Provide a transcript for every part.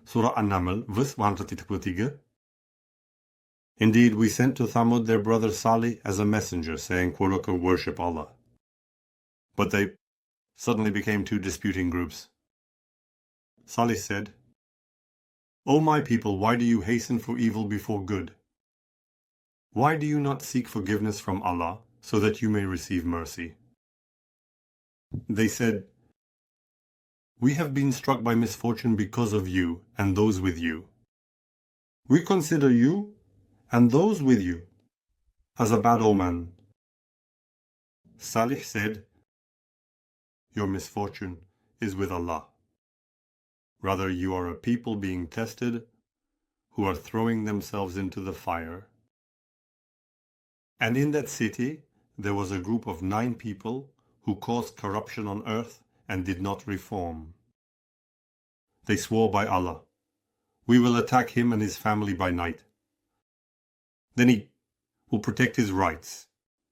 Surah An-Naml, verse 133. Indeed, we sent to Thamud their brother Salih as a messenger, saying, quote, worship Allah. But they suddenly became two disputing groups. Salih said, O my people, why do you hasten for evil before good? Why do you not seek forgiveness from Allah, so that you may receive mercy? They said, we have been struck by misfortune because of you and those with you. We consider you and those with you as a bad omen. Salih said, your misfortune is with Allah. Rather, you are a people being tested who are throwing themselves into the fire. And in that city there was a group of 9 people who caused corruption on earth and did not reform. They swore by Allah, we will attack him and his family by night. Then he will protect his rights.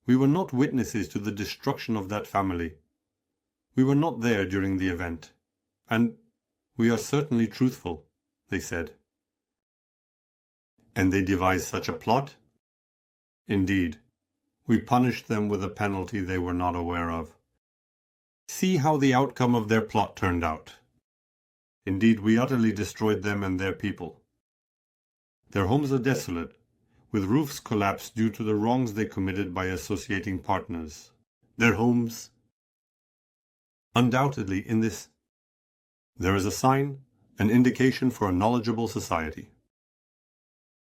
We were not witnesses to the destruction of that family. We were not there during the event. And we are certainly truthful, they said. And they devised such a plot? Indeed, we punished them with a penalty they were not aware of. See how the outcome of their plot turned out. Indeed, we utterly destroyed them and their people. Their homes are desolate, with roofs collapsed due to the wrongs they committed by associating partners. Their homes. Undoubtedly, in this, there is a sign, an indication for a knowledgeable society.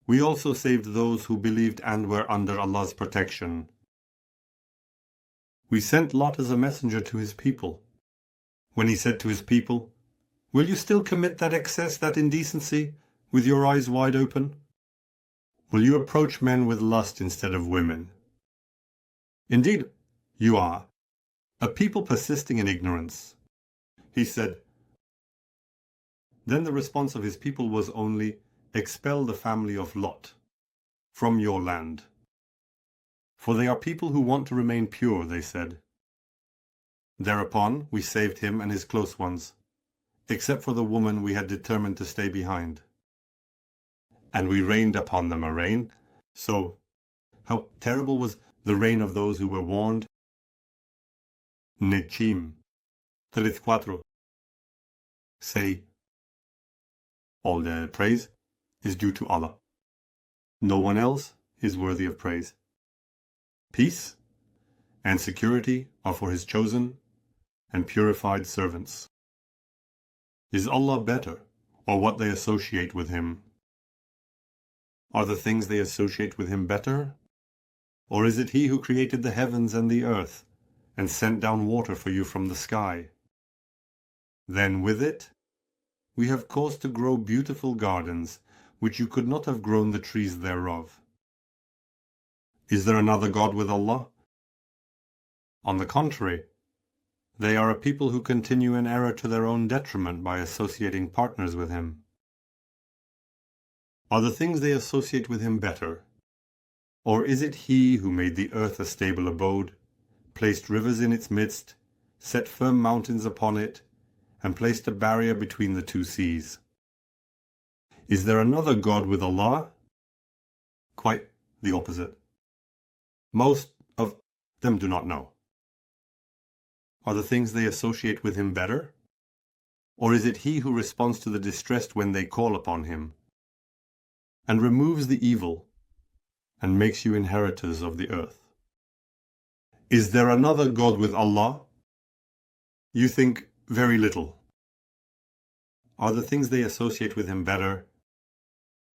We also saved those who believed and were under Allah's protection. We sent Lot as a messenger to his people. When he said to his people, will you still commit that excess, that indecency, with your eyes wide open? Will you approach men with lust instead of women? Indeed, you are a people persisting in ignorance. He said. Then the response of his people was only, expel the family of Lot from your land. For they are people who want to remain pure, they said. Thereupon we saved him and his close ones, except for the woman we had determined to stay behind. And we rained upon them a rain. So, how terrible was the rain of those who were warned? Nechim 34. Say, all the praise is due to Allah. No one else is worthy of praise. Peace and security are for His chosen and purified servants. Is Allah better, or what they associate with Him? Are the things they associate with Him better? Or is it He who created the heavens and the earth, and sent down water for you from the sky? Then with it, we have caused to grow beautiful gardens, which you could not have grown the trees thereof. Is there another God with Allah? On the contrary, they are a people who continue in error to their own detriment by associating partners with Him. Are the things they associate with Him better? Or is it He who made the earth a stable abode, placed rivers in its midst, set firm mountains upon it, and placed a barrier between the two seas? Is there another God with Allah? Quite the opposite. Most of them do not know. Are the things they associate with Him better? Or is it He who responds to the distressed when they call upon Him, and removes the evil, and makes you inheritors of the earth? Is there another God with Allah? You think very little. Are the things they associate with Him better?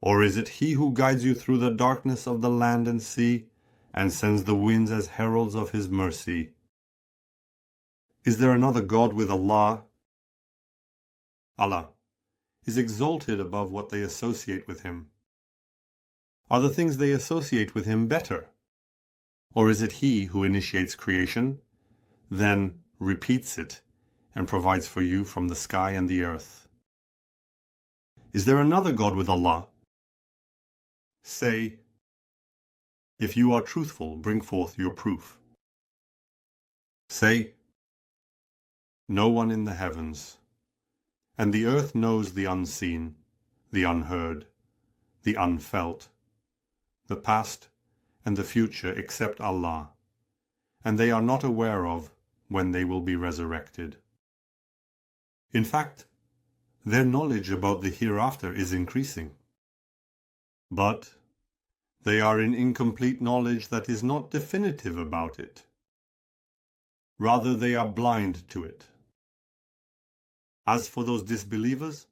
Or is it He who guides you through the darkness of the land and sea, and sends the winds as heralds of His mercy? Is there another God with Allah? Allah is exalted above what they associate with Him. Are the things they associate with Him better? Or is it He who initiates creation, then repeats it, and provides for you from the sky and the earth? Is there another God with Allah? Say, if you are truthful, bring forth your proof. Say, no one in the heavens, and the earth knows the unseen, the unheard, the unfelt, the past and the future except Allah, and they are not aware of when they will be resurrected. In fact, their knowledge about the hereafter is increasing. But they are in incomplete knowledge that is not definitive about it. Rather, they are blind to it. As for those disbelievers,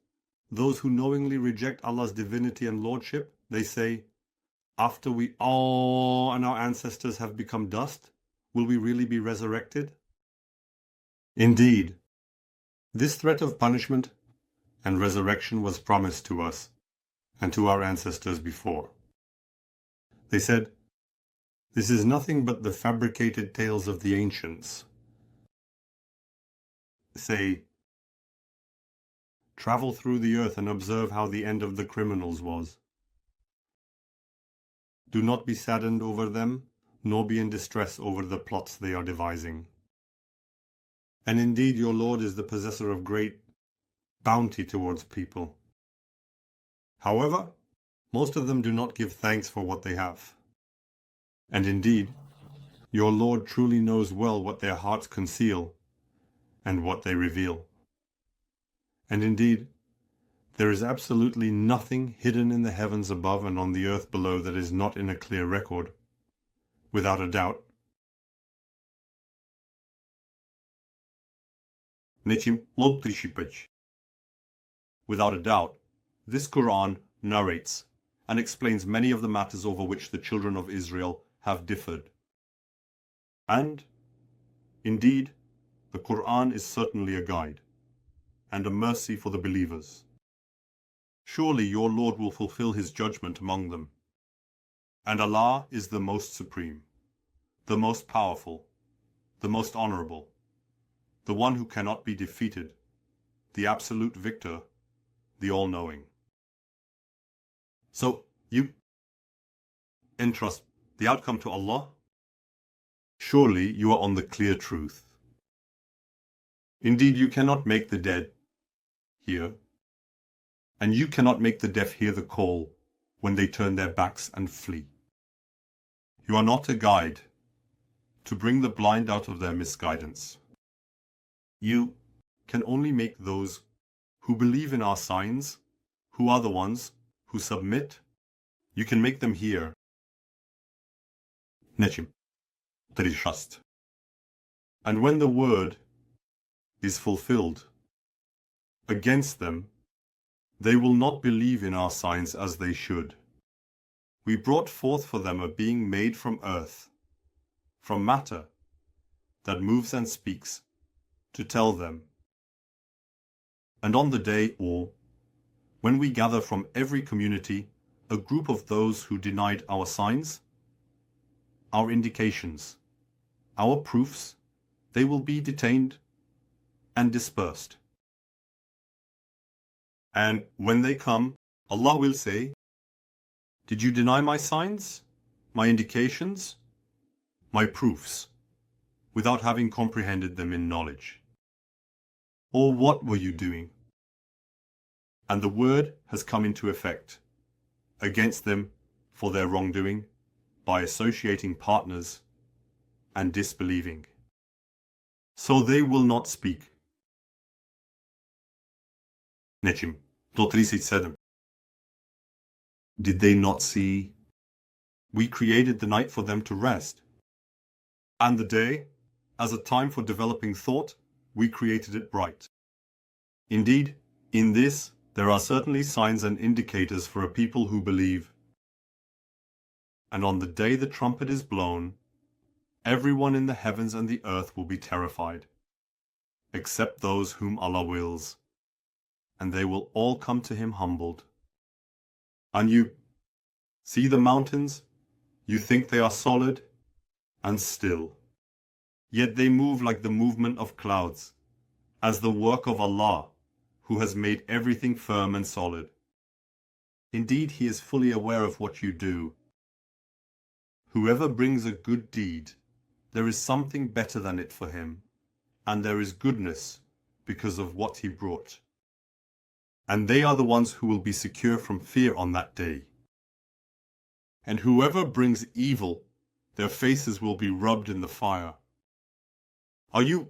those who knowingly reject Allah's divinity and lordship, they say, after we all and our ancestors have become dust, will we really be resurrected? Indeed, this threat of punishment and resurrection was promised to us and to our ancestors before. They said, "This is nothing but the fabricated tales of the ancients." Say, travel through the earth and observe how the end of the criminals was. Do not be saddened over them, nor be in distress over the plots they are devising. And indeed your Lord is the possessor of great bounty towards people. However, most of them do not give thanks for what they have. And indeed, your Lord truly knows well what their hearts conceal and what they reveal. And indeed, there is absolutely nothing hidden in the heavens above and on the earth below that is not in a clear record, without a doubt. Without a doubt, this Quran narrates and explains many of the matters over which the children of Israel have differed. And, indeed, the Quran is certainly a guide and a mercy for the believers. Surely your Lord will fulfill his judgment among them. And Allah is the most supreme, the most powerful, the most honorable, the one who cannot be defeated, the absolute victor, the all-knowing. So, you entrust the outcome to Allah? Surely you are on the clear truth. Indeed, you cannot make the dead hear, and you cannot make the deaf hear the call when they turn their backs and flee. You are not a guide to bring the blind out of their misguidance. You can only make those who believe in our signs, who are the ones who submit, you can make them hear. Nečim, that is trust. And when the word is fulfilled against them, they will not believe in our signs as they should. We brought forth for them a being made from earth, from matter, that moves and speaks, to tell them. And on the day, or when we gather from every community a group of those who denied our signs, our indications, our proofs, they will be detained and dispersed. And when they come, Allah will say, "Did you deny my signs, my indications, my proofs, without having comprehended them in knowledge? Or what were you doing?" And the word has come into effect against them for their wrongdoing by associating partners and disbelieving. So they will not speak. Nečim 137. Did they not see? We created the night for them to rest, and the day, as a time for developing thought, we created it bright. Indeed, in this there are certainly signs and indicators for a people who believe. And on the day the trumpet is blown, everyone in the heavens and the earth will be terrified, except those whom Allah wills, and they will all come to him humbled. And you see the mountains, you think they are solid and still, yet they move like the movement of clouds, as the work of Allah, who has made everything firm and solid. Indeed, he is fully aware of what you do. Whoever brings a good deed, there is something better than it for him, and there is goodness because of what he brought. and they are the ones who will be secure from fear on that day. And whoever brings evil, their faces will be rubbed in the fire. Are you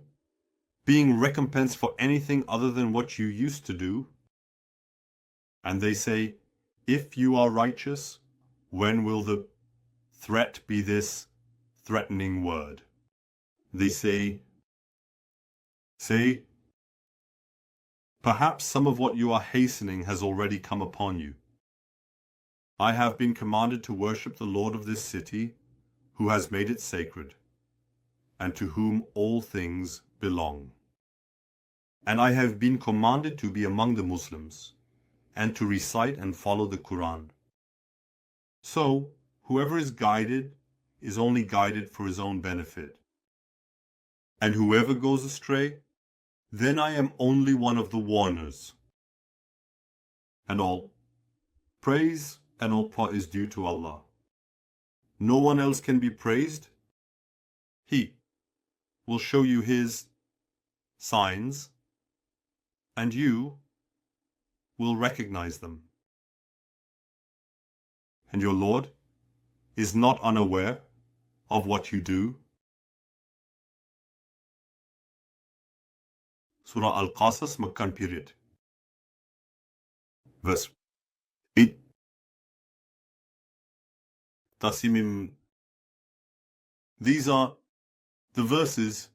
being recompensed for anything other than what you used to do? And they say, if you are righteous, when will the threat be this threatening word? They say, perhaps some of what you are hastening has already come upon you. I have been commanded to worship the Lord of this city, who has made it sacred, and to whom all things belong. And I have been commanded to be among the Muslims, and to recite and follow the Quran. So, whoever is guided is only guided for his own benefit. And whoever goes astray, then I am only one of the warners. And all praise and all part is due to Allah. No one else can be praised. He will show you His signs, and you will recognize them. And your Lord is not unaware of what you do. Surah Al-Qasas, Meccan period. Verse 8. Tasimim. These are the verses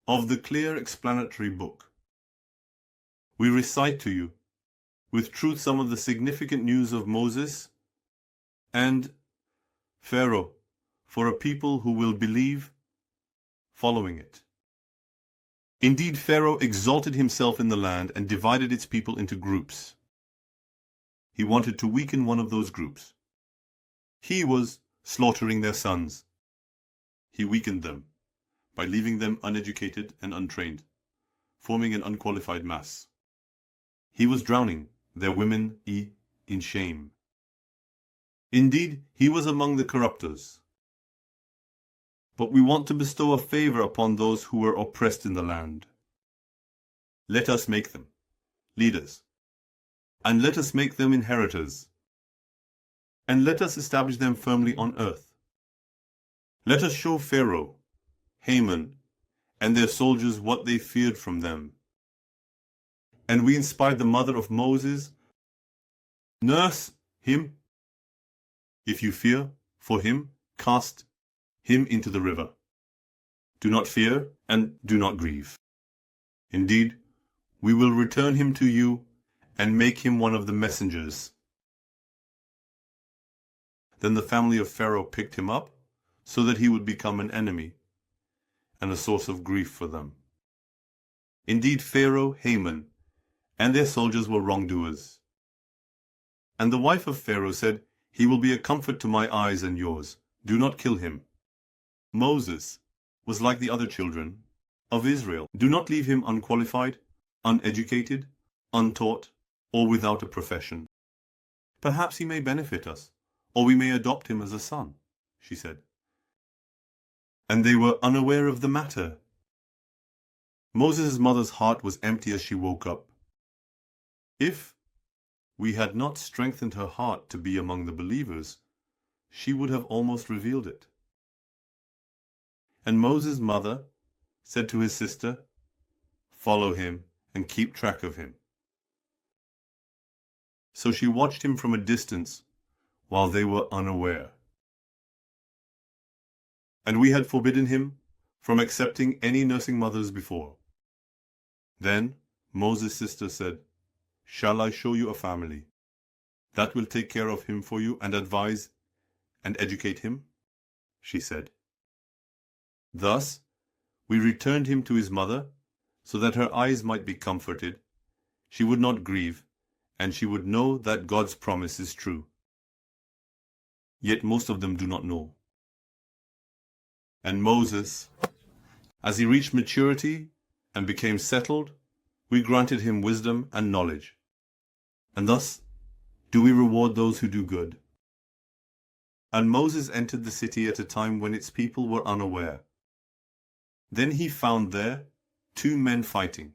of the clear explanatory book. We recite to you with truth some of the significant news of Moses and Pharaoh for a people who will believe following it. Indeed, Pharaoh exalted himself in the land and divided its people into groups. He wanted to weaken one of those groups. He was slaughtering their sons. He weakened them by leaving them uneducated and untrained, forming an unqualified mass. He was drowning their women in shame. Indeed, he was among the corruptors. But we want to bestow a favor upon those who were oppressed in the land. Let us make them leaders, and let us make them inheritors, and let us establish them firmly on earth. Let us show Pharaoh, Haman, and their soldiers what they feared from them. And we inspired the mother of Moses, nurse him. If you fear for him, cast him into the river. Do not fear and do not grieve. Indeed, we will return him to you and make him one of the messengers. Then the family of Pharaoh picked him up so that he would become an enemy and a source of grief for them. Indeed, Pharaoh, Haman, and their soldiers were wrongdoers. And the wife of Pharaoh said, he will be a comfort to my eyes and yours. Do not kill him. Moses was like the other children of Israel. Do not leave him unqualified, uneducated, untaught, or without a profession. Perhaps he may benefit us, or we may adopt him as a son, she said. And they were unaware of the matter. Moses' mother's heart was empty as she woke up. If we had not strengthened her heart to be among the believers, she would have almost revealed it. And Moses' mother said to his sister, follow him and keep track of him. So she watched him from a distance while they were unaware. And we had forbidden him from accepting any nursing mothers before. Then Moses' sister said, shall I show you a family that will take care of him for you and advise and educate him? She said. Thus, we returned him to his mother so that her eyes might be comforted, she would not grieve, and she would know that God's promise is true. Yet most of them do not know. And Moses, as he reached maturity and became settled, we granted him wisdom and knowledge. And thus do we reward those who do good. And Moses entered the city at a time when its people were unaware. Then he found there 2 men fighting,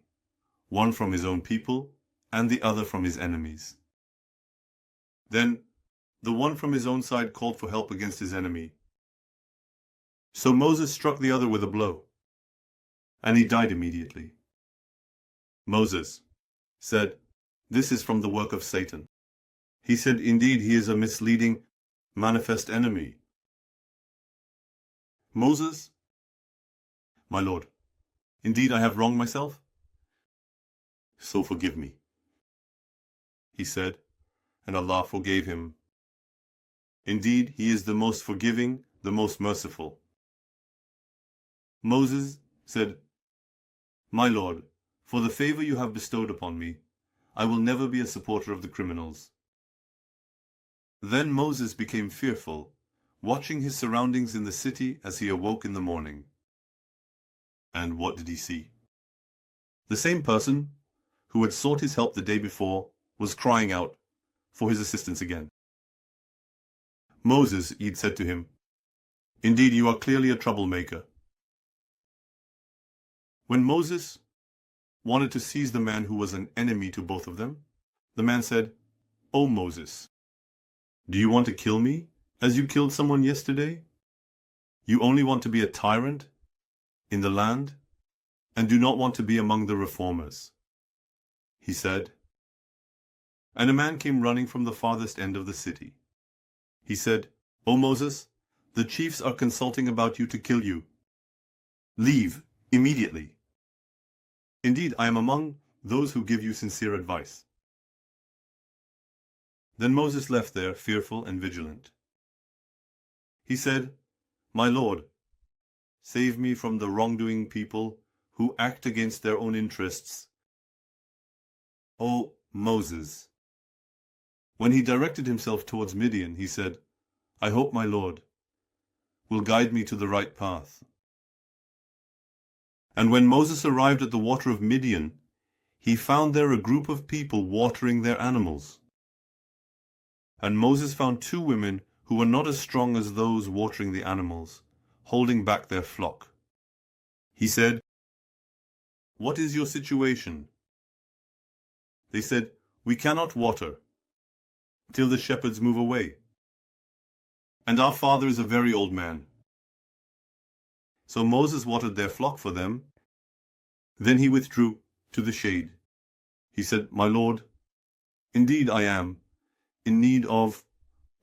one from his own people and the other from his enemies. Then the one from his own side called for help against his enemy. So Moses struck the other with a blow, and he died immediately. Moses said, "This is from the work of Satan." He said, "Indeed, he is a misleading, manifest enemy." Moses, "My Lord, indeed I have wronged myself, so forgive me," he said, and Allah forgave him. Indeed, he is the most forgiving, the most merciful. Moses said, "My Lord, for the favor you have bestowed upon me, I will never be a supporter of the criminals." Then Moses became fearful, watching his surroundings in the city as he awoke in the morning. And what did he see? The same person who had sought his help the day before was crying out for his assistance again. Moses, he'd said to him, "Indeed, you are clearly a troublemaker." When Moses wanted to seize the man who was an enemy to both of them, the man said, "O Moses, do you want to kill me as you killed someone yesterday? You only want to be a tyrant in the land and do not want to be among the reformers." He said, and a man came running from the farthest end of the city. He said, "O Moses, the chiefs are consulting about you to kill you. Leave immediately. Indeed, I am among those who give you sincere advice." Then Moses left there, fearful and vigilant. He said, "My Lord, save me from the wrongdoing people who act against their own interests." O Moses. When he directed himself towards Midian, he said, "I hope my Lord will guide me to the right path." And when Moses arrived at the water of Midian, he found there a group of people watering their animals. And Moses found 2 women who were not as strong as those watering the animals, holding back their flock. He said, "What is your situation?" They said, "We cannot water till the shepherds move away, and our father is a very old man." So Moses watered their flock for them. Then he withdrew to the shade. He said, "My Lord, indeed I am in need of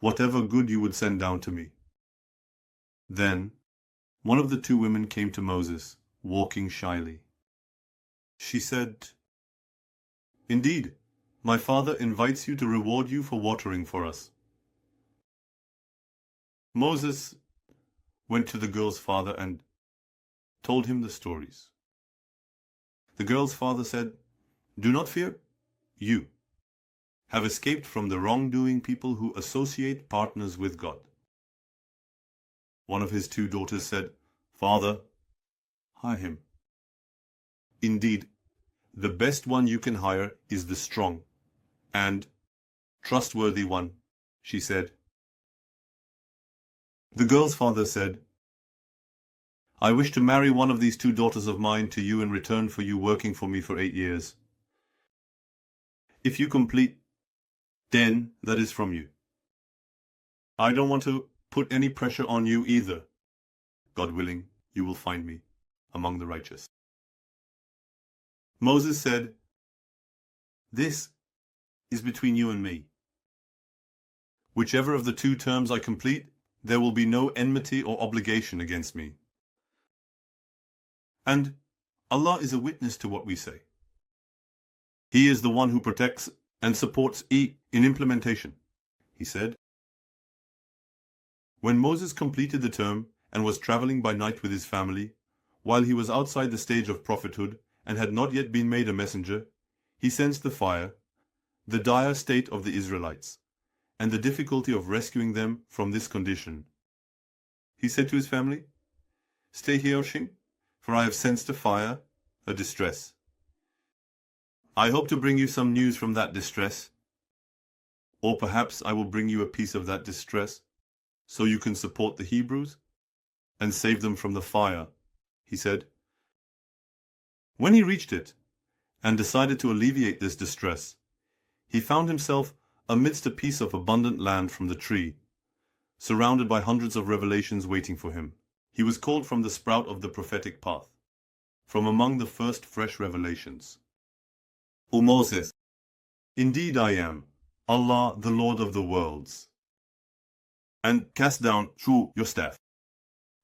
whatever good you would send down to me." Then one of the 2 women came to Moses, walking shyly. She said, "Indeed, my father invites you to reward you for watering for us." Moses went to the girl's father and told him the stories. The girl's father said, "Do not fear. You have escaped from the wrongdoing people who associate partners with God." One of his 2 daughters said, "Father, hire him. Indeed, the best one you can hire is the strong and trustworthy one," she said. The girl's father said, "I wish to marry one of these 2 daughters of mine to you in return for you working for me for 8 years. If you complete, then that is from you. I don't want to put any pressure on you either. God willing, you will find me among the righteous." Moses said, "This is between you and me. Whichever of the 2 terms I complete, there will be no enmity or obligation against me. And Allah is a witness to what we say. He is the one who protects and supports in implementation," he said. When Moses completed the term and was traveling by night with his family, while he was outside the stage of prophethood and had not yet been made a messenger, he sensed the fire, the dire state of the Israelites, and the difficulty of rescuing them from this condition. He said to his family, "Stay here, Oshim, for I have sensed a fire, a distress. I hope to bring you some news from that distress, or perhaps I will bring you a piece of that distress, so you can support the Hebrews and save them from the fire," he said. When he reached it and decided to alleviate this distress, he found himself amidst a piece of abundant land from the tree, surrounded by hundreds of revelations waiting for him. He was called from the sprout of the prophetic path, from among the first fresh revelations. O Moses, indeed I am, Allah, the Lord of the worlds. And cast down your staff.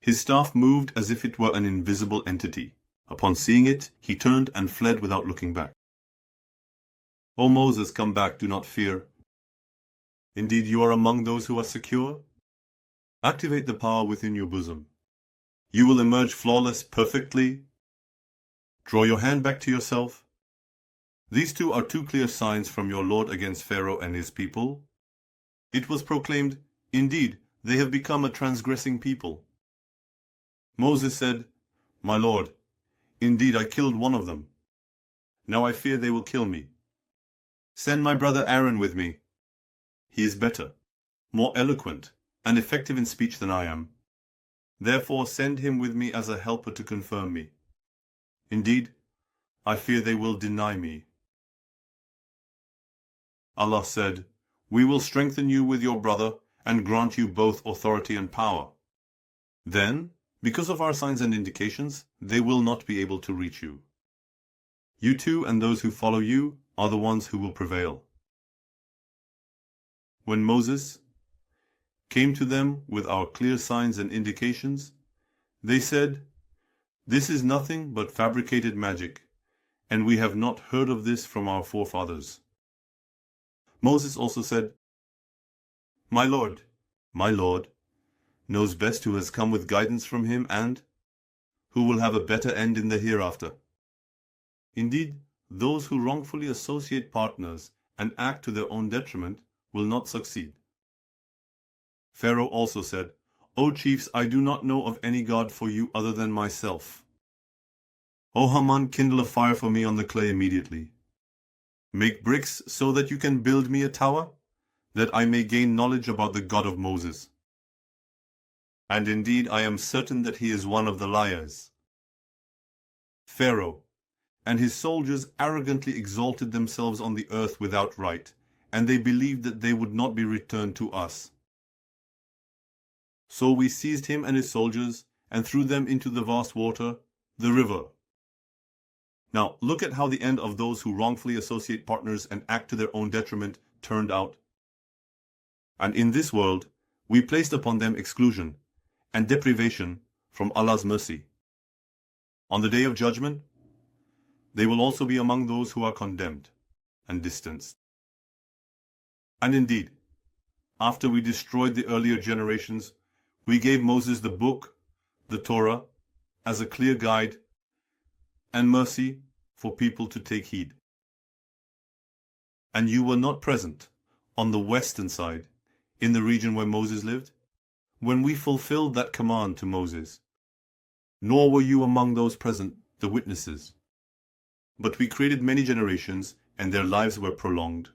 His staff moved as if it were an invisible entity. Upon seeing it, he turned and fled without looking back. O Moses, come back, do not fear. Indeed, you are among those who are secure. Activate the power within your bosom. You will emerge flawless perfectly. Draw your hand back to yourself. These two are two clear signs from your Lord against Pharaoh and his people. It was proclaimed, indeed, they have become a transgressing people. Moses said, My Lord, indeed I killed one of them. Now I fear they will kill me. Send my brother Aaron with me. He is better, more eloquent, and effective in speech than I am. Therefore send him with me as a helper to confirm me. Indeed, I fear they will deny me. Allah said, We will strengthen you with your brother and grant you both authority and power. Then, because of our signs and indications, they will not be able to reach you. You two and those who follow you are the ones who will prevail. When Moses came to them with our clear signs and indications, they said, This is nothing but fabricated magic, and we have not heard of this from our forefathers. Moses also said, My Lord, knows best who has come with guidance from him and who will have a better end in the hereafter. Indeed, those who wrongfully associate partners and act to their own detriment will not succeed. Pharaoh also said, O chiefs, I do not know of any god for you other than myself. O Haman, kindle a fire for me on the clay immediately. Make bricks so that you can build me a tower, that I may gain knowledge about the God of Moses. And indeed I am certain that he is one of the liars. Pharaoh and his soldiers arrogantly exalted themselves on the earth without right, and they believed that they would not be returned to us. So we seized him and his soldiers and threw them into the vast water, the river. Now look at how the end of those who wrongfully associate partners and act to their own detriment turned out. And in this world we placed upon them exclusion and deprivation from Allah's mercy. On the day of judgment, they will also be among those who are condemned and distanced. And indeed, after we destroyed the earlier generations, we gave Moses the book, the Torah, as a clear guide and mercy for people to take heed. And you were not present on the western side, in the region where Moses lived, when we fulfilled that command to Moses, nor were you among those present, the witnesses. But we created many generations, and their lives were prolonged.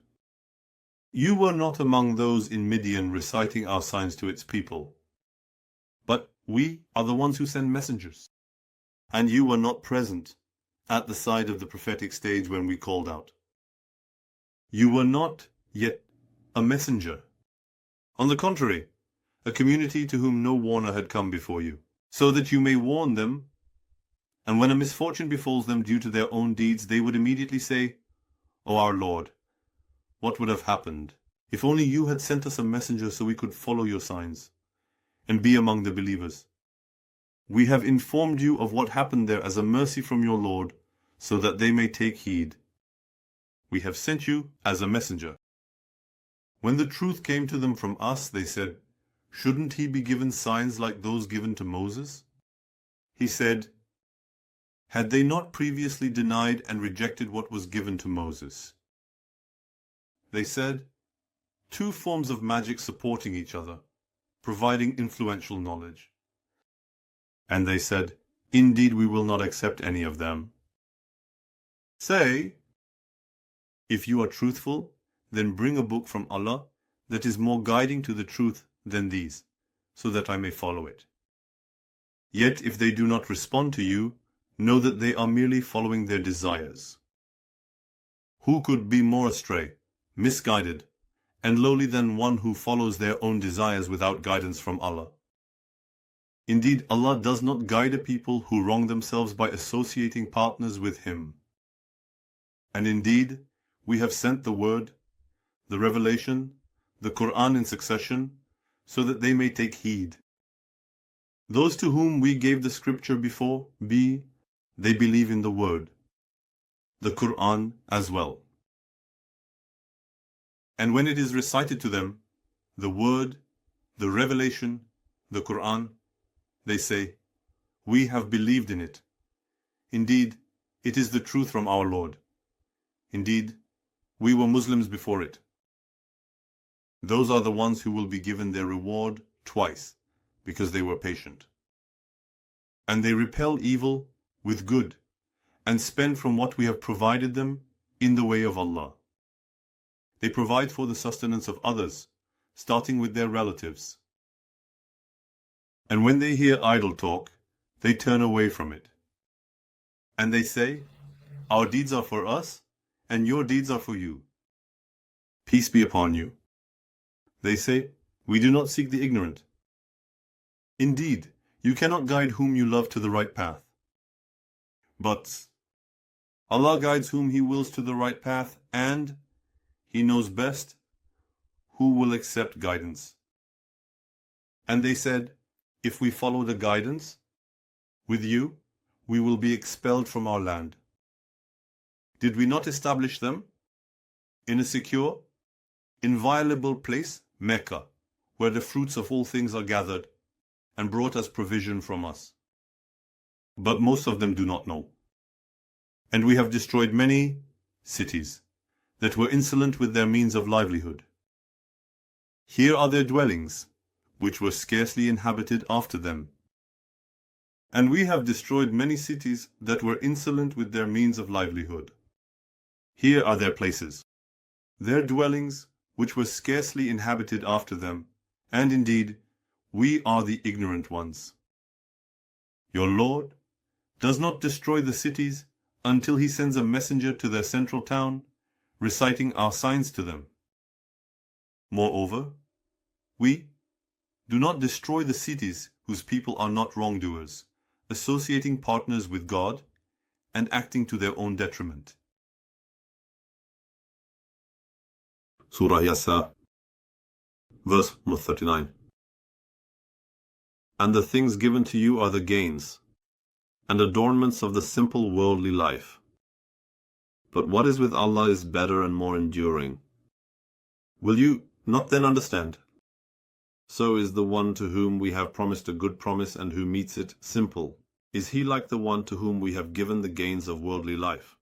You were not among those in Midian reciting our signs to its people. But we are the ones who send messengers. And you were not present at the side of the prophetic stage when we called out. You were not yet a messenger. On the contrary, a community to whom no warner had come before you, so that you may warn them. And when a misfortune befalls them due to their own deeds, they would immediately say, O our Lord, what would have happened if only you had sent us a messenger so we could follow your signs and be among the believers? We have informed you of what happened there as a mercy from your Lord, so that they may take heed. We have sent you as a messenger. When the truth came to them from us, they said, Shouldn't he be given signs like those given to Moses? He said, Had they not previously denied and rejected what was given to Moses? They said, Two forms of magic supporting each other, providing influential knowledge. And they said, Indeed, we will not accept any of them. Say, if you are truthful, then bring a book from Allah that is more guiding to the truth than these, so that I may follow it. Yet if they do not respond to you, know that they are merely following their desires. Who could be more astray misguided, and lowly than one who follows their own desires without guidance from Allah. Indeed, Allah does not guide a people who wrong themselves by associating partners with Him. And indeed, we have sent the Word, the Revelation, the Quran in succession, so that they may take heed. Those to whom we gave the scripture before, they believe in the Word, the Quran as well. And when it is recited to them, the Word, the Revelation, the Quran, they say, "We have believed in it. Indeed, it is the truth from our Lord. Indeed, we were Muslims before it." Those are the ones who will be given their reward twice, because they were patient. And they repel evil with good, and spend from what we have provided them in the way of Allah. They provide for the sustenance of others, starting with their relatives. And when they hear idle talk, they turn away from it. And they say, "Our deeds are for us, and your deeds are for you. Peace be upon you." They say, "We do not seek the ignorant." Indeed, you cannot guide whom you love to the right path. But Allah guides whom He wills to the right path, and He knows best who will accept guidance. And they said, "If we follow the guidance with you, we will be expelled from our land. Did we not establish them in a secure, inviolable place, Mecca, where the fruits of all things are gathered, and brought as provision from us?" But most of them do not know. And we have destroyed many cities that were insolent with their means of livelihood. Here are their dwellings, which were scarcely inhabited after them. And we have destroyed many cities that were insolent with their means of livelihood. Here are their places, their dwellings, which were scarcely inhabited after them, and indeed, we are the ignorant ones. Your Lord does not destroy the cities until He sends a messenger to their central town, reciting our signs to them. Moreover, we do not destroy the cities whose people are not wrongdoers, associating partners with God, and acting to their own detriment. Surah Yasa, verse 39. And the things given to you are the gains, and adornments of the simple worldly life. But what is with Allah is better and more enduring. Will you not then understand? So is the one to whom we have promised a good promise and who meets it simple. Is he like the one to whom we have given the gains of worldly life,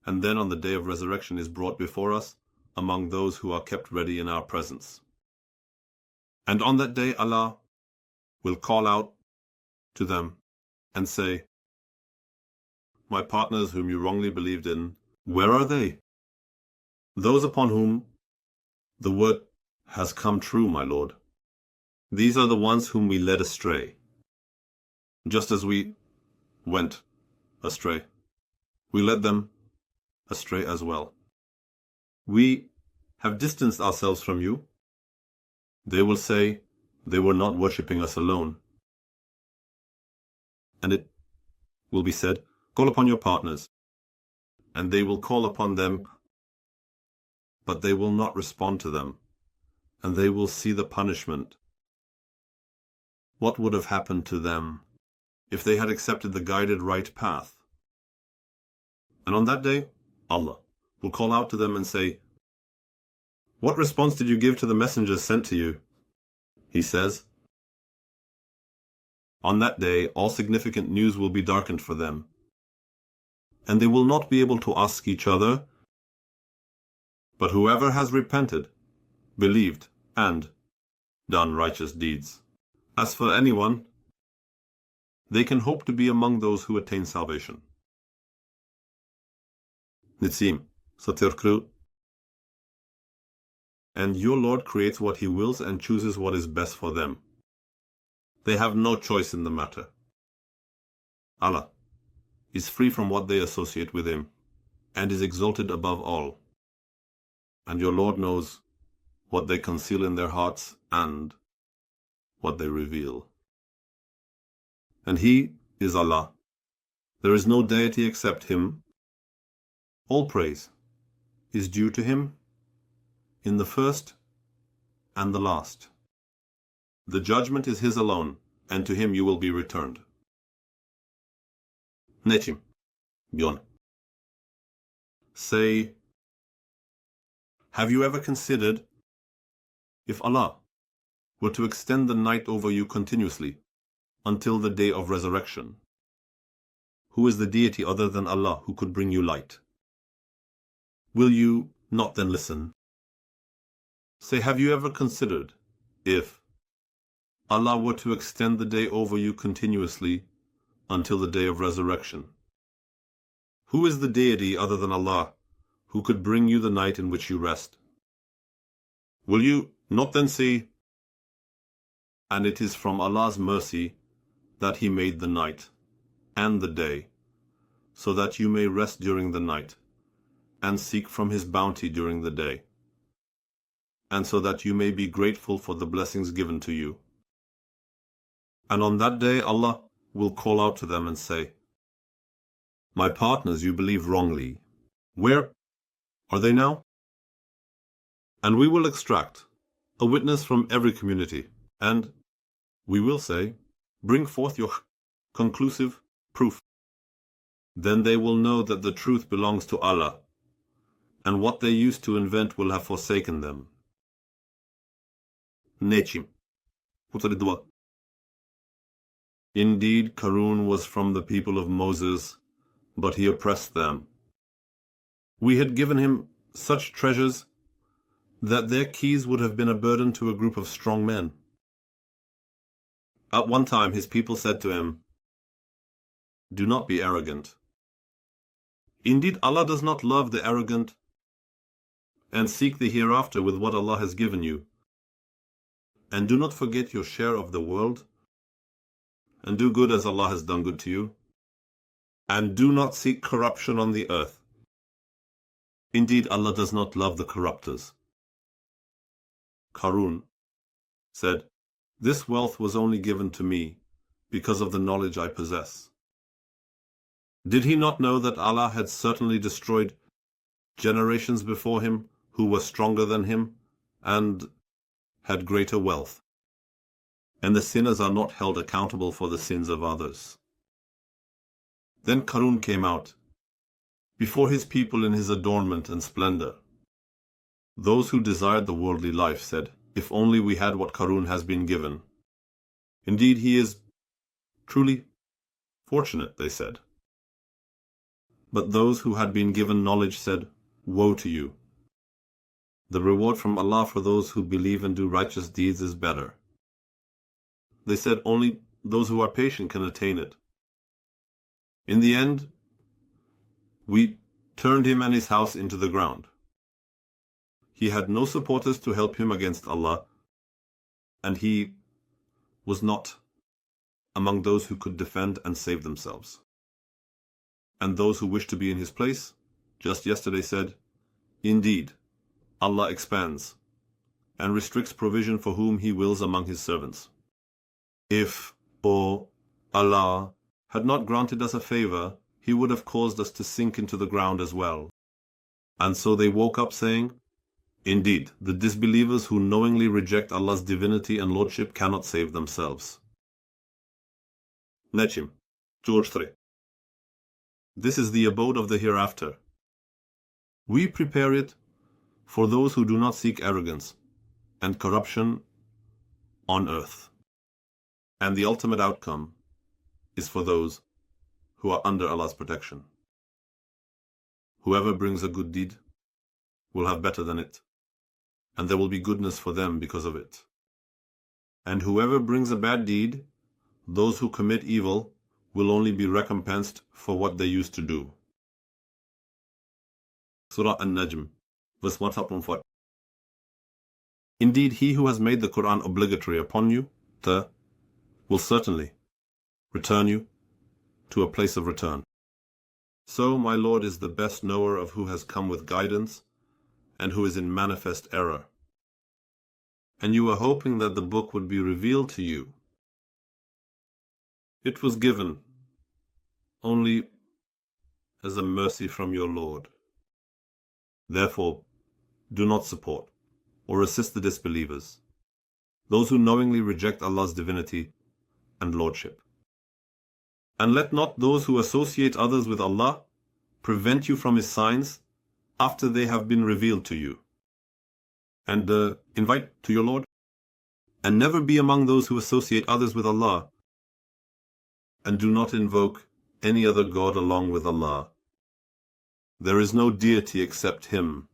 and then on the day of resurrection is brought before us among those who are kept ready in our presence? And on that day Allah will call out to them and say, "My partners whom you wrongly believed in, where are they? Those upon whom the word has come true, my Lord. These are the ones whom we led astray, just as we went astray. We led them astray as well. We have distanced ourselves from you." They will say, "They were not worshipping us alone." And it will be said, "Call upon your partners." And they will call upon them, but they will not respond to them, and they will see the punishment. What would have happened to them if they had accepted the guided right path? And on that day, Allah will call out to them and say, "What response did you give to the messengers sent to you?" He says, "On that day, all significant news will be darkened for them, and they will not be able to ask each other, but whoever has repented, believed, and done righteous deeds. As for anyone, they can hope to be among those who attain salvation." Nitsim, Satir. And your Lord creates what He wills and chooses what is best for them. They have no choice in the matter. Allah is free from what they associate with Him, and is exalted above all. And your Lord knows what they conceal in their hearts and what they reveal. And He is Allah. There is no deity except Him. All praise is due to Him in the first and the last. The judgment is His alone, and to Him you will be returned. Nečim, Bjorn. Say, have you ever considered if Allah were to extend the night over you continuously until the day of resurrection? Who is the deity other than Allah who could bring you light? Will you not then listen? Say, have you ever considered if Allah were to extend the day over you continuously until the day of resurrection? Who is the deity other than Allah who could bring you the night in which you rest? Will you not then say, and it is from Allah's mercy that He made the night and the day, so that you may rest during the night, and seek from His bounty during the day, and so that you may be grateful for the blessings given to you. And on that day Allah will call out to them and say, my partners you believe wrongly, where are they now? And we will extract a witness from every community, and we will say, bring forth your conclusive proof. Then they will know that the truth belongs to Allah, and what they used to invent will have forsaken them. Nečim. Indeed, Qarun was from the people of Moses, but he oppressed them. We had given him such treasures that their keys would have been a burden to a group of strong men. At one time his people said to him, do not be arrogant. Indeed, Allah does not love the arrogant, and seek the hereafter with what Allah has given you. And do not forget your share of the world, and do good as Allah has done good to you, and do not seek corruption on the earth. Indeed, Allah does not love the corrupters. Qarun said, this wealth was only given to me because of the knowledge I possess. Did he not know that Allah had certainly destroyed generations before him who were stronger than him and had greater wealth? And the sinners are not held accountable for the sins of others. Then Qarun came out before his people in his adornment and splendor. Those who desired the worldly life said, if only we had what Qarun has been given. Indeed, he is truly fortunate, they said. But those who had been given knowledge said, woe to you. The reward from Allah for those who believe and do righteous deeds is better. They said, only those who are patient can attain it. In the end, we turned him and his house into the ground. He had no supporters to help him against Allah, and he was not among those who could defend and save themselves. And those who wished to be in his place, just yesterday said, indeed, Allah expands and restricts provision for whom He wills among His servants. If, O Allah, had not granted us a favor, He would have caused us to sink into the ground as well. And so they woke up saying, indeed, the disbelievers who knowingly reject Allah's divinity and lordship cannot save themselves. Nečim, George 3. This is the abode of the hereafter. We prepare it for those who do not seek arrogance and corruption on earth. And the ultimate outcome is for those who are under Allah's protection. Whoever brings a good deed will have better than it, and there will be goodness for them because of it. And whoever brings a bad deed, those who commit evil will only be recompensed for what they used to do. Surah An-Najm, verse 104. Indeed, He who has made the Quran obligatory upon you, will certainly return you to a place of return. So my Lord is the best knower of who has come with guidance, and who is in manifest error. And you were hoping that the book would be revealed to you. It was given only as a mercy from your Lord. Therefore, do not support or assist the disbelievers, those who knowingly reject Allah's divinity and lordship. And let not those who associate others with Allah prevent you from His signs after they have been revealed to you. And invite to your Lord. And never be among those who associate others with Allah. And do not invoke any other God along with Allah. There is no deity except Him.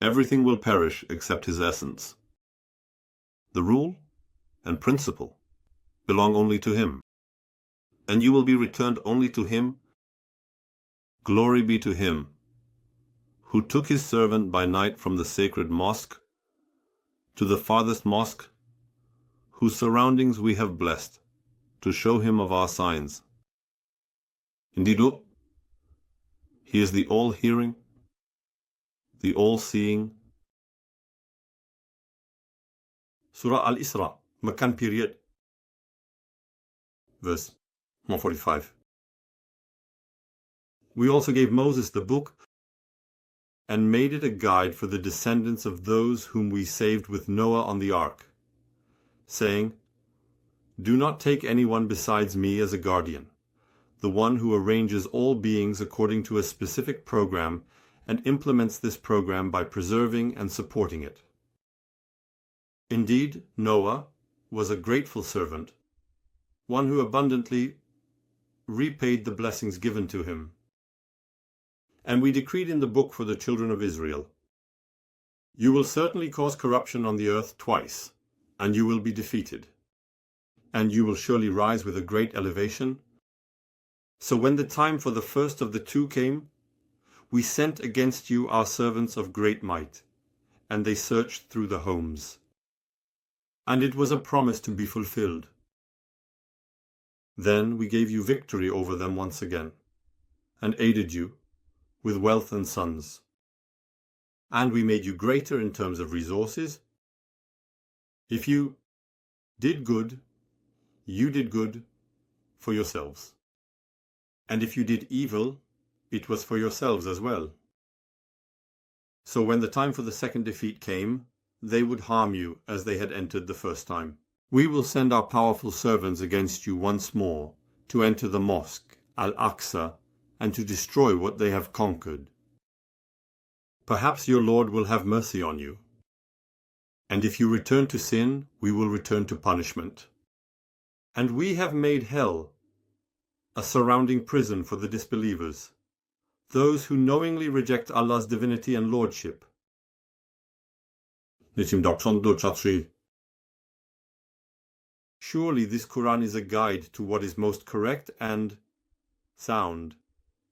Everything will perish except His essence. The rule and principle belong only to Him, and you will be returned only to Him. Glory be to Him, who took His servant by night from the sacred mosque to the farthest mosque, whose surroundings we have blessed, to show him of our signs. Indeed, He is the all-hearing, the all-seeing. Surah Al-Isra, Meccan period, verse 145. We also gave Moses the book and made it a guide for the descendants of those whom we saved with Noah on the ark, saying, "Do not take anyone besides me as a guardian, the one who arranges all beings according to a specific program and implements this program by preserving and supporting it." Indeed, Noah was a grateful servant, one who abundantly repaid the blessings given to him. And we decreed in the book for the children of Israel, "You will certainly cause corruption on the earth twice, and you will be defeated. And you will surely rise with a great elevation." So when the time for the first of the two came, we sent against you our servants of great might, and they searched through the homes. And it was a promise to be fulfilled. Then we gave you victory over them once again, and aided you with wealth and sons. And we made you greater in terms of resources. If you did good, you did good for yourselves. And if you did evil, it was for yourselves as well. So when the time for the second defeat came, they would harm you as they had entered the first time. We will send our powerful servants against you once more to enter the mosque, Al-Aqsa, and to destroy what they have conquered. Perhaps your Lord will have mercy on you. And if you return to sin, we will return to punishment. And we have made hell a surrounding prison for the disbelievers, those who knowingly reject Allah's divinity and lordship. Surely this Quran is a guide to what is most correct and sound,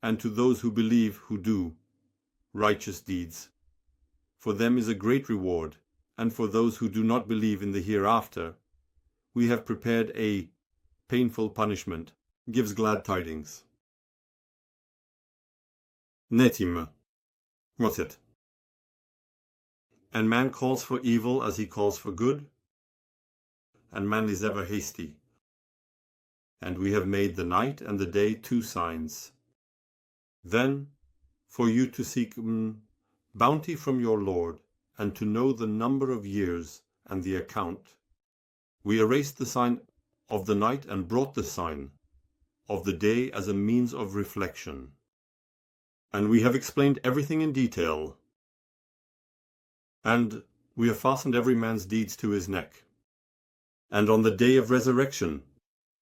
and to those who believe, who do righteous deeds. For them is a great reward, and for those who do not believe in the hereafter, we have prepared a painful punishment. Gives glad tidings. Netim. What's it? And man calls for evil as he calls for good, and man is ever hasty. And we have made the night and the day two signs. Then, for you to seek bounty from your Lord, and to know the number of years and the account, we erased the sign of the night and brought the sign of the day as a means of reflection. And we have explained everything in detail. And we have fastened every man's deeds to his neck. And on the day of resurrection,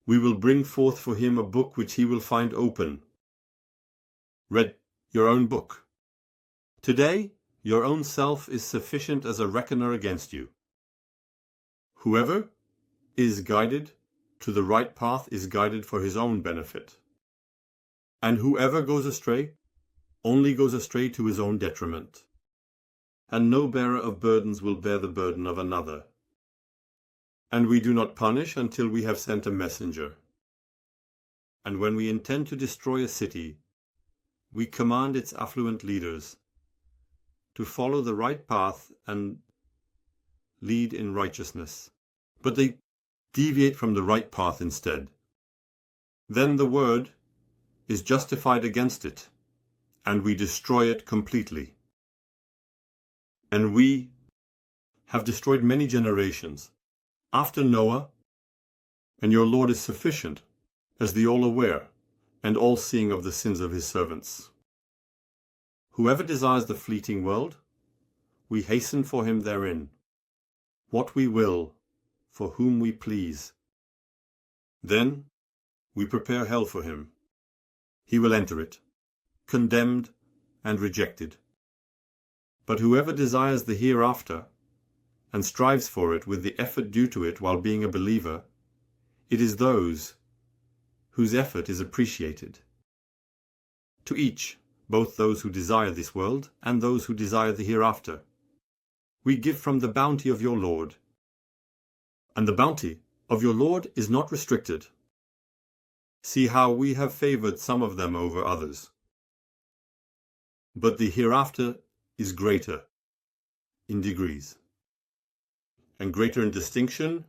we will bring forth for him a book which he will find open. Read your own book. Today, your own self is sufficient as a reckoner against you. Whoever is guided to the right path is guided for his own benefit. And whoever goes astray only goes astray to his own detriment. And no bearer of burdens will bear the burden of another. And we do not punish until we have sent a messenger. And when we intend to destroy a city, we command its affluent leaders, to follow the right path and lead in righteousness, but they deviate from the right path instead. Then the word is justified against it, and we destroy it completely. And we have destroyed many generations after Noah, and your Lord is sufficient as the all-aware and all-seeing of the sins of his servants. Whoever desires the fleeting world, we hasten for him therein, what we will, for whom we please. Then we prepare hell for him. He will enter it, condemned and rejected. But whoever desires the hereafter, and strives for it with the effort due to it while being a believer, it is those whose effort is appreciated. To each, both those who desire this world and those who desire the hereafter, we give from the bounty of your Lord. And the bounty of your Lord is not restricted. See how we have favored some of them over others. But the hereafter is greater in degrees, and greater in distinction.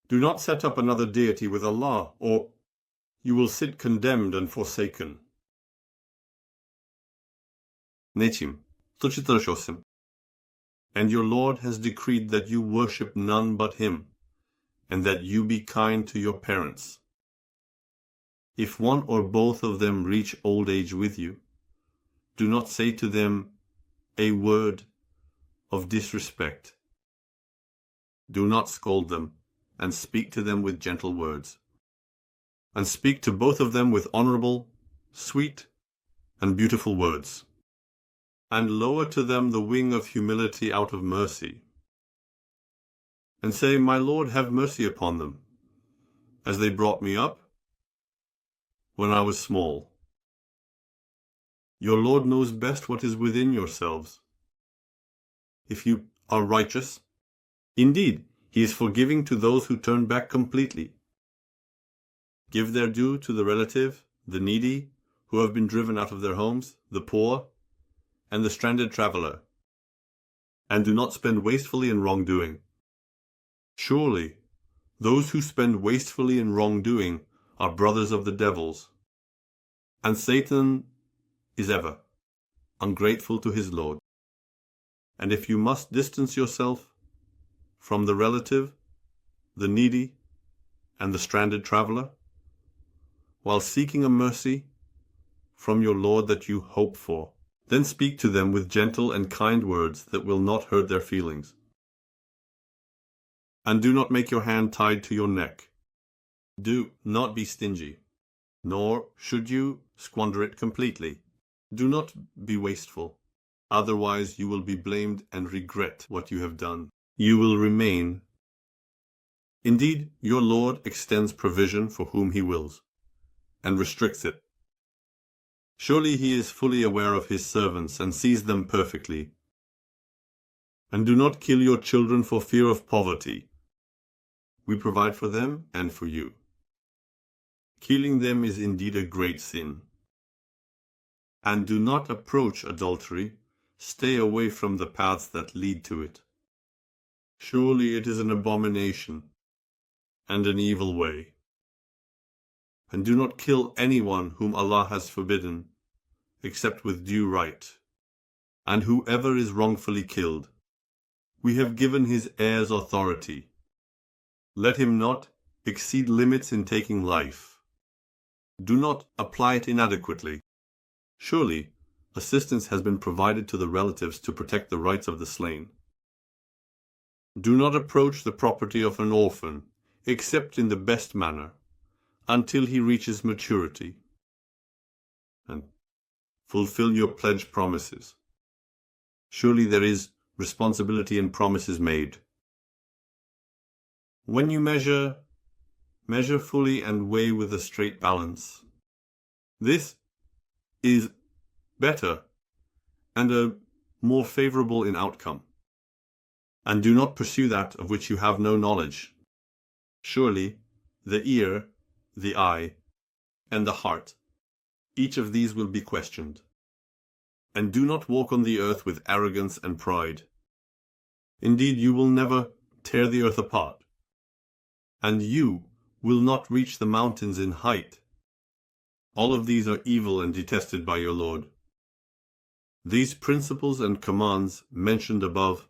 Do not set up another deity with Allah, or you will sit condemned and forsaken. Nečim, 148. And your Lord has decreed that you worship none but him, and that you be kind to your parents. If one or both of them reach old age with you, do not say to them a word of disrespect. Do not scold them, and speak to them with gentle words. And speak to both of them with honorable, sweet, and beautiful words. And lower to them the wing of humility out of mercy. And say, my Lord, have mercy upon them, as they brought me up when I was small. Your Lord knows best what is within yourselves. If you are righteous, indeed, he is forgiving to those who turn back completely. Give their due to the relative, the needy, who have been driven out of their homes, the poor, and the stranded traveler. And do not spend wastefully in wrongdoing. Surely, those who spend wastefully in wrongdoing are brothers of the devils. And Satan is ever ungrateful to his Lord. And if you must distance yourself from the relative, the needy, and the stranded traveler, while seeking a mercy from your Lord that you hope for, then speak to them with gentle and kind words that will not hurt their feelings. And do not make your hand tied to your neck. Do not be stingy, nor should you squander it completely. Do not be wasteful, otherwise you will be blamed and regret what you have done. You will remain. Indeed, your Lord extends provision for whom he wills, and restricts it. Surely he is fully aware of his servants and sees them perfectly. And do not kill your children for fear of poverty. We provide for them and for you. Killing them is indeed a great sin. And do not approach adultery. Stay away from the paths that lead to it. Surely it is an abomination and an evil way. And do not kill anyone whom Allah has forbidden, except with due right. And whoever is wrongfully killed, we have given his heirs authority. Let him not exceed limits in taking life. Do not apply it inadequately. Surely, assistance has been provided to the relatives to protect the rights of the slain. Do not approach the property of an orphan, except in the best manner, until he reaches maturity. And fulfill your pledge promises. Surely there is responsibility in promises made. When you measure fully and weigh with a straight balance. This is better and a more favorable in outcome. And do not pursue that of which you have no knowledge. Surely the ear, the eye, and the heart, each of these will be questioned. and do not walk on the earth with arrogance and pride. Indeed, you will never tear the earth apart, and you will not reach the mountains in height. All of these are evil and detested by your Lord. These principles and commands mentioned above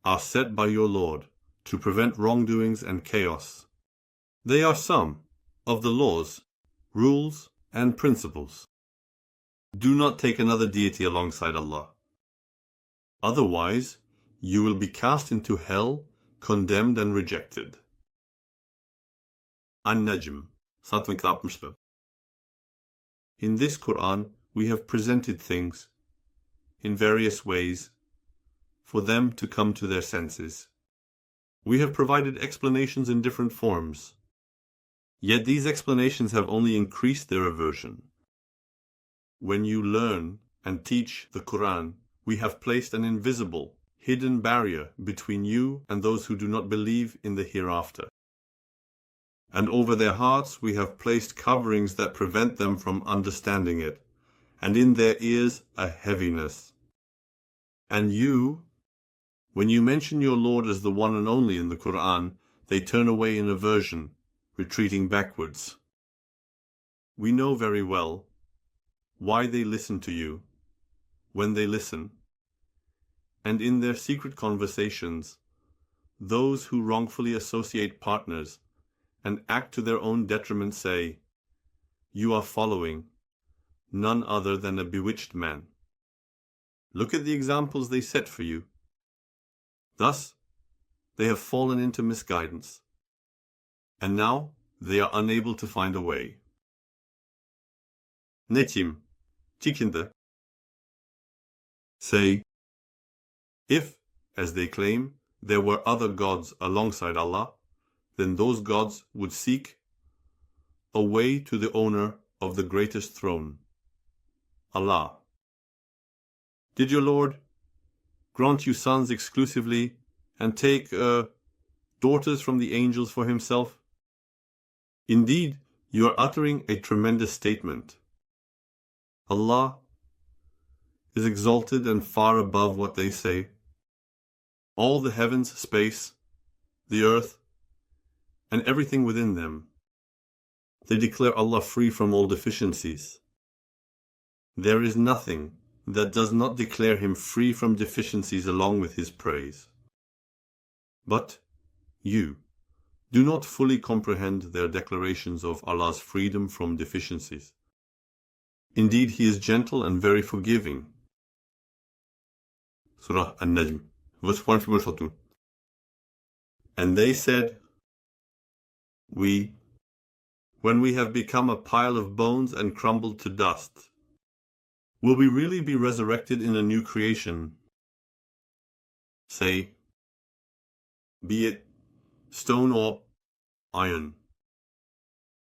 are set by your Lord to prevent wrongdoings and chaos. They are some of the laws, rules, and principles. Do not take another deity alongside Allah. Otherwise, you will be cast into hell, condemned and rejected. An-Najm 160. In this Quran, we have presented things in various ways for them to come to their senses. We have provided explanations in different forms, yet these explanations have only increased their aversion. When you learn and teach the Quran, we have placed an invisible, hidden barrier between you and those who do not believe in the hereafter. And over their hearts we have placed coverings that prevent them from understanding it, and in their ears a heaviness. And you, when you mention your Lord as the one and only in the Quran, they turn away in aversion, retreating backwards. We know very well why they listen to you, when they listen, and in their secret conversations, those who wrongfully associate partners and act to their own detriment say, "You are following none other than a bewitched man." Look at the examples they set for you. Thus, they have fallen into misguidance, and now they are unable to find a way. Netim, Çikinde. Say, if, as they claim, there were other gods alongside Allah, then those gods would seek a way to the owner of the greatest throne, Allah. Did your Lord grant you sons exclusively and take daughters from the angels for himself? Indeed, you are uttering a tremendous statement. Allah is exalted and far above what they say. All the heavens, space, the earth, and everything within them, they declare Allah free from all deficiencies. There is nothing that does not declare him free from deficiencies along with his praise. But you do not fully comprehend their declarations of Allah's freedom from deficiencies. Indeed, he is gentle and very forgiving. Surah An-Najm, verse 142. And they said, when we have become a pile of bones and crumbled to dust, will we really be resurrected in a new creation? Say, be it stone or iron,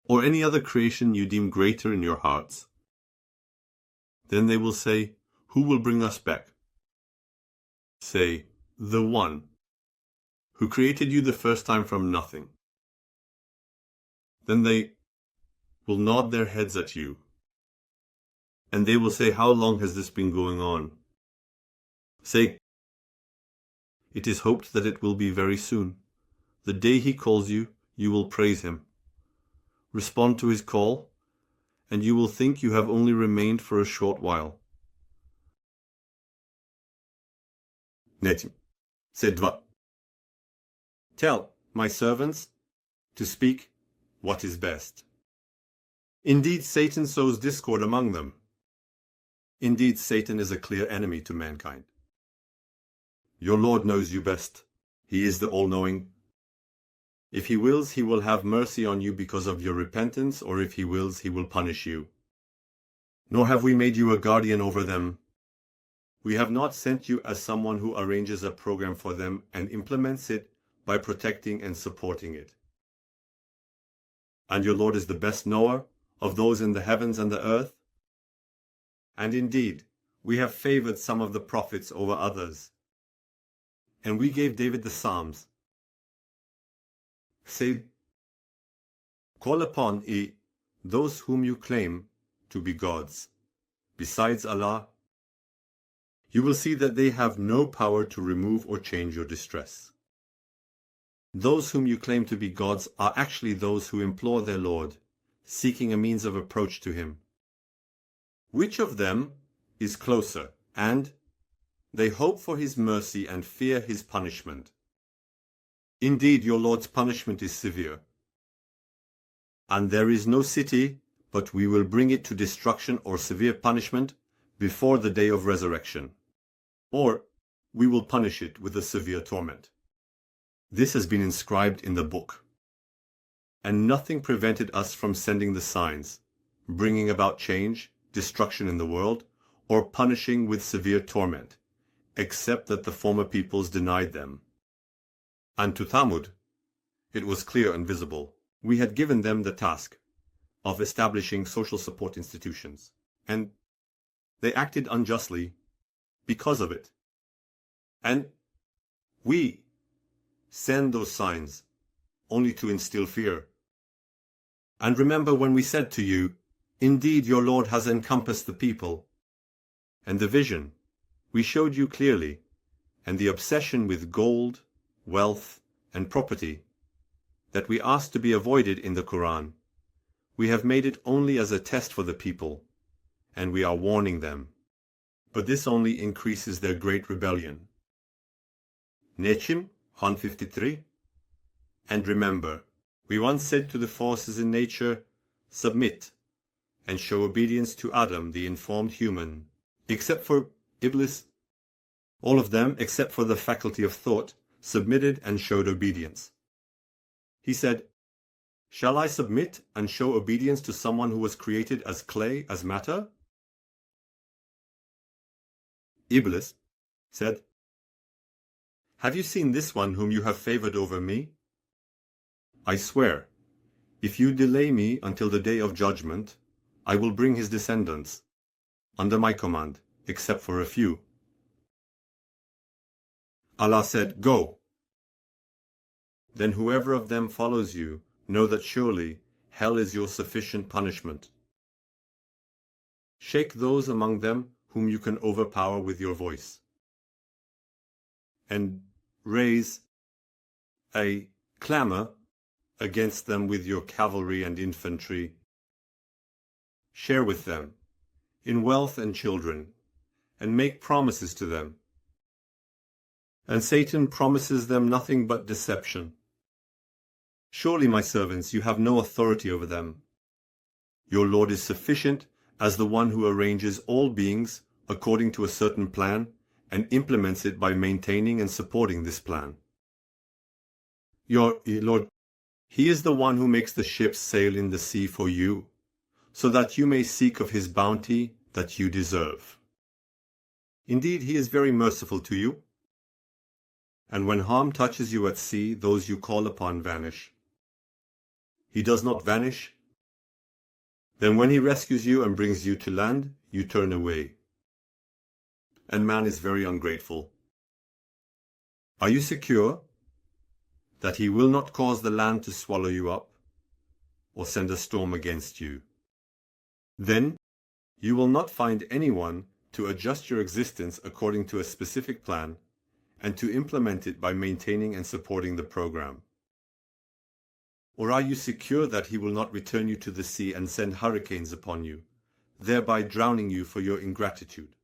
or any other creation you deem greater in your hearts. Then they will say, who will bring us back? Say, the one who created you the first time from nothing. Then they will nod their heads at you, and they will say, how long has this been going on? Say, it is hoped that it will be very soon. The day he calls you, you will praise him. Respond to his call, and you will think you have only remained for a short while. Netim, Sedva. Tell my servants to speak what is best. Indeed, Satan sows discord among them. Indeed, Satan is a clear enemy to mankind. Your Lord knows you best. He is the all-knowing. If he wills, he will have mercy on you because of your repentance, or if he wills, he will punish you. Nor have we made you a guardian over them. We have not sent you as someone who arranges a program for them and implements it by protecting and supporting it. And your Lord is the best knower of those in the heavens and the earth. And indeed, we have favored some of the prophets over others. And we gave David the Psalms. Say, call upon those whom you claim to be gods, besides Allah, you will see that they have no power to remove or change your distress. Those whom you claim to be gods are actually those who implore their Lord, seeking a means of approach to him. Which of them is closer? And they hope for his mercy and fear his punishment. Indeed, your Lord's punishment is severe. And there is no city, but we will bring it to destruction or severe punishment before the day of resurrection. Or we will punish it with a severe torment. This has been inscribed in the book. And nothing prevented us from sending the signs, bringing about change, destruction in the world, or punishing with severe torment, except that the former peoples denied them. And to Thamud, it was clear and visible. We had given them the task of establishing social support institutions, and they acted unjustly because of it. And we send those signs only to instill fear. And remember when we said to you, indeed your Lord has encompassed the people, and the vision we showed you clearly, and the obsession with gold, wealth, and property that we asked to be avoided in the Quran, we have made it only as a test for the people, and we are warning them. But this only increases their great rebellion. Nechim 153. And remember, we once said to the forces in nature, submit, and show obedience to Adam, the informed human, except for Iblis. All of them, except for the faculty of thought, submitted and showed obedience. He said, shall I submit and show obedience to someone who was created as clay, as matter? Iblis said, have you seen this one whom you have favored over me? I swear, if you delay me until the day of judgment, I will bring his descendants under my command, except for a few. Allah said, go. Then whoever of them follows you, know that surely hell is your sufficient punishment. Shake those among them whom you can overpower with your voice, and raise a clamor against them with your cavalry and infantry. Share with them in wealth and children, and make promises to them. And Satan promises them nothing but deception. Surely, my servants, you have no authority over them. Your Lord is sufficient as the one who arranges all beings according to a certain plan and implements it by maintaining and supporting this plan. Your Lord, he is the one who makes the ships sail in the sea for you, so that you may seek of his bounty that you deserve. Indeed, he is very merciful to you. And when harm touches you at sea, those you call upon vanish. He does not vanish. Then when he rescues you and brings you to land, you turn away. And man is very ungrateful. Are you secure that he will not cause the land to swallow you up, or send a storm against you? Then you will not find anyone to adjust your existence according to a specific plan, and to implement it by maintaining and supporting the program. Or are you secure that he will not return you to the sea and send hurricanes upon you, thereby drowning you for your ingratitude?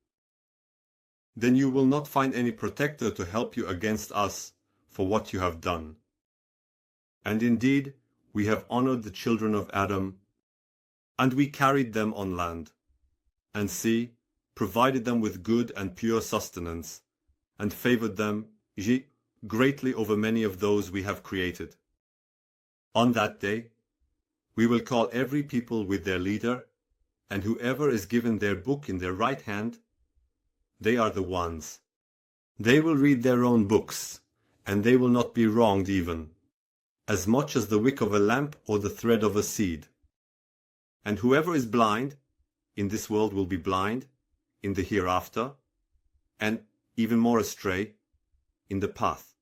Then you will not find any protector to help you against us for what you have done. And indeed, we have honored the children of Adam, and we carried them on land, and see, provided them with good and pure sustenance, and favored them greatly over many of those we have created. On that day, we will call every people with their leader, and whoever is given their book in their right hand, they are the ones. They will read their own books, and they will not be wronged even, as much as the wick of a lamp or the thread of a seed. And whoever is blind, in this world will be blind, in the hereafter, and even more astray, in the path.